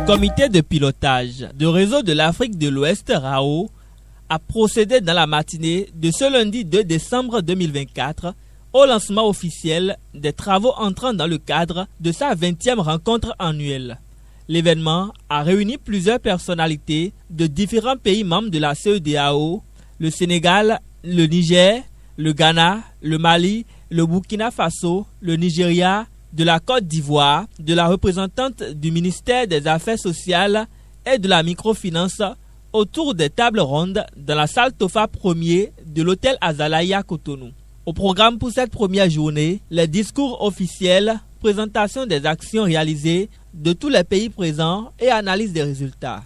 Le comité de pilotage de réseau de l'Afrique de l'Ouest, RAO, a procédé dans la matinée de ce lundi 2 décembre 2024 au lancement officiel des travaux entrant dans le cadre de sa 20e rencontre annuelle. L'événement a réuni plusieurs personnalités de différents pays membres de la CEDEAO, le Sénégal, le Niger, le Ghana, le Mali, le Burkina Faso, le Nigeria, de la Côte d'Ivoire, de la représentante du ministère des Affaires sociales et de la microfinance autour des tables rondes dans la salle Tofa 1er de l'hôtel Azalaya Cotonou. Au programme pour cette première journée, les discours officiels, présentation des actions réalisées de tous les pays présents et analyse des résultats.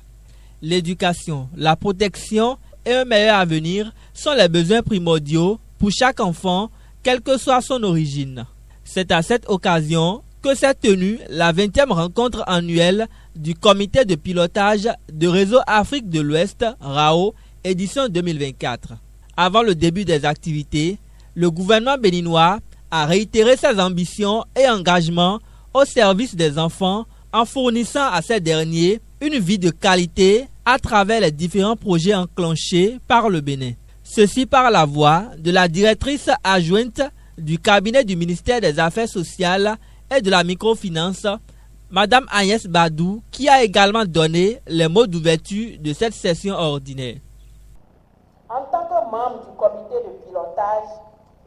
L'éducation, la protection et un meilleur avenir sont les besoins primordiaux pour chaque enfant, quelle que soit son origine. C'est à cette occasion que s'est tenue la 20e rencontre annuelle du comité de pilotage de réseau Afrique de l'Ouest, RAO, édition 2024. Avant le début des activités, le gouvernement béninois a réitéré ses ambitions et engagements au service des enfants en fournissant à ces derniers une vie de qualité à travers les différents projets enclenchés par le Bénin. Ceci par la voix de la directrice adjointe du cabinet du ministère des Affaires sociales et de la microfinance, Madame Agnès Badou, qui a également donné les mots d'ouverture de cette session ordinaire. En tant que membre du comité de pilotage,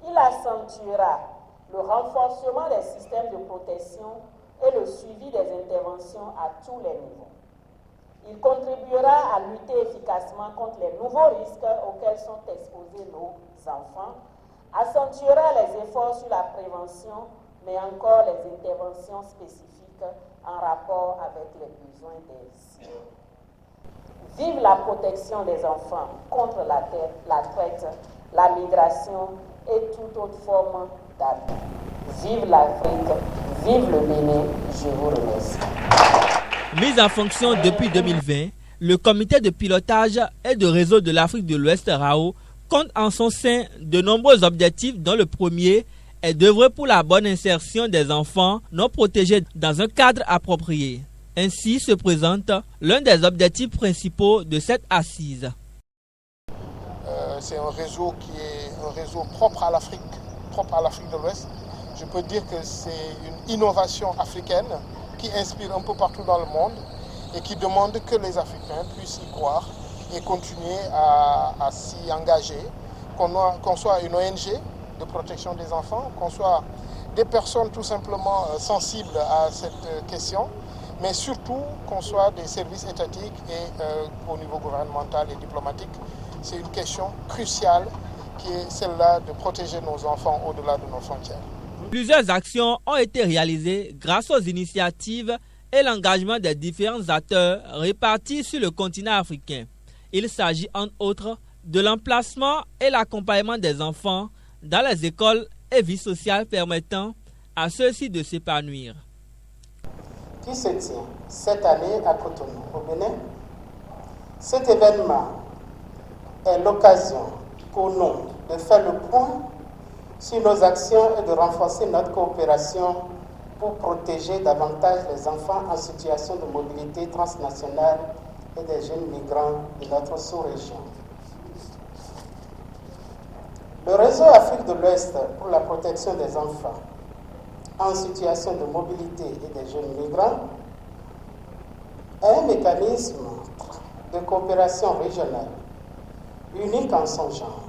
il accentuera le renforcement des systèmes de protection et le suivi des interventions à tous les niveaux. Il contribuera à lutter efficacement contre les nouveaux risques auxquels sont exposés nos enfants, accentuera les efforts sur la prévention, mais encore les interventions spécifiques en rapport avec les besoins des cibles. Vive la protection des enfants contre la traite, la migration et toute autre forme d'abus. Vive l'Afrique, vive le Bénin, je vous remercie. Mis en fonction depuis 2020, le comité de pilotage et de réseau de l'Afrique de l'Ouest, RAO, compte en son sein de nombreux objectifs dont le premier est d'œuvrer pour la bonne insertion des enfants non protégés dans un cadre approprié. Ainsi se présente l'un des objectifs principaux de cette assise. C'est un réseau qui est un réseau propre à l'Afrique de l'Ouest. Je peux dire que c'est une innovation africaine qui inspire un peu partout dans le monde et qui demande que les Africains puissent y croire et continuer à s'y engager, qu'on soit une ONG de protection des enfants, qu'on soit des personnes tout simplement sensibles à cette question, mais surtout qu'on soit des services étatiques et au niveau gouvernemental et diplomatique. C'est une question cruciale qui est celle-là de protéger nos enfants au-delà de nos frontières. Plusieurs actions ont été réalisées grâce aux initiatives et l'engagement des différents acteurs répartis sur le continent africain. Il s'agit entre autres de l'emplacement et l'accompagnement des enfants dans les écoles et vie sociale permettant à ceux-ci de s'épanouir. Qui se tient cette année à Cotonou, au Bénin. Cet événement est l'occasion pour nous de faire le point sur nos actions et de renforcer notre coopération pour protéger davantage les enfants en situation de mobilité transnationale et des jeunes migrants de notre sous-région. Le réseau Afrique de l'Ouest pour la protection des enfants en situation de mobilité et des jeunes migrants est un mécanisme de coopération régionale unique en son genre,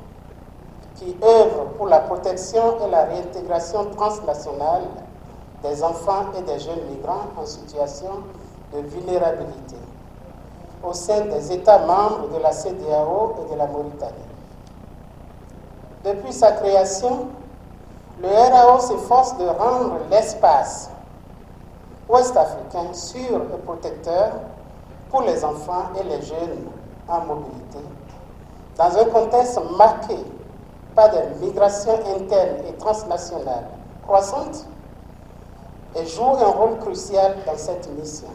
qui œuvre pour la protection et la réintégration transnationale des enfants et des jeunes migrants en situation de vulnérabilité au sein des États membres de la CEDEAO et de la Mauritanie. Depuis sa création, le RAO s'efforce de rendre l'espace ouest-africain sûr et protecteur pour les enfants et les jeunes en mobilité, dans un contexte marqué par des migrations internes et transnationales croissantes, et joue un rôle crucial dans cette mission.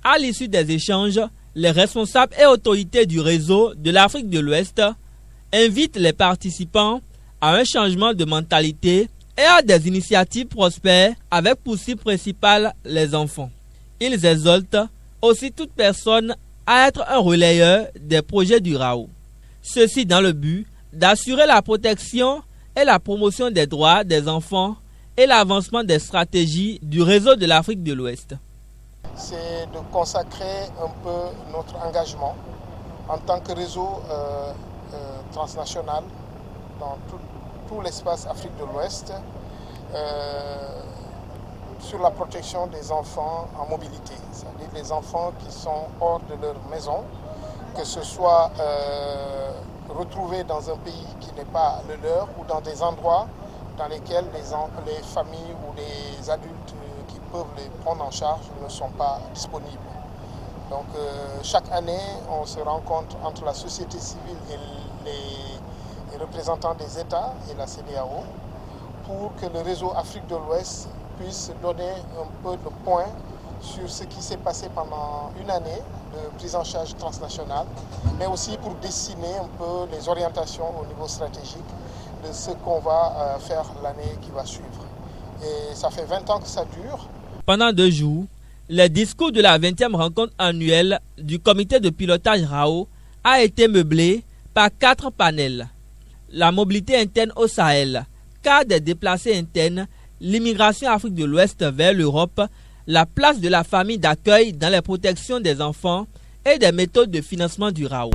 À l'issue des échanges, les responsables et autorités du réseau de l'Afrique de l'Ouest invitent les participants à un changement de mentalité et à des initiatives prospères avec pour cible principale les enfants. Ils exhortent aussi toute personne à être un relayeur des projets du RAO. Ceci dans le but d'assurer la protection et la promotion des droits des enfants et l'avancement des stratégies du réseau de l'Afrique de l'Ouest. C'est de consacrer un peu notre engagement en tant que réseau transnational dans tout l'espace Afrique de l'Ouest sur la protection des enfants en mobilité, c'est-à-dire les enfants qui sont hors de leur maison, que ce soit retrouvés dans un pays qui n'est pas le leur ou dans des endroits dans lesquels les familles ou les adultes qui peuvent les prendre en charge ne sont pas disponibles. Donc chaque année, on se rencontre entre la société civile et les représentants des États et la CEDEAO pour que le réseau Afrique de l'Ouest puisse donner un peu de points sur ce qui s'est passé pendant une année de prise en charge transnationale, mais aussi pour dessiner un peu les orientations au niveau stratégique de ce qu'on va faire l'année qui va suivre. Et ça fait 20 ans que ça dure. Pendant 2 jours, le discours de la 20e rencontre annuelle du comité de pilotage RAO a été meublé par 4 panels. La mobilité interne au Sahel, cas des déplacés internes, l'immigration Afrique de l'Ouest vers l'Europe, la place de la famille d'accueil dans la protection des enfants et des méthodes de financement du RAO.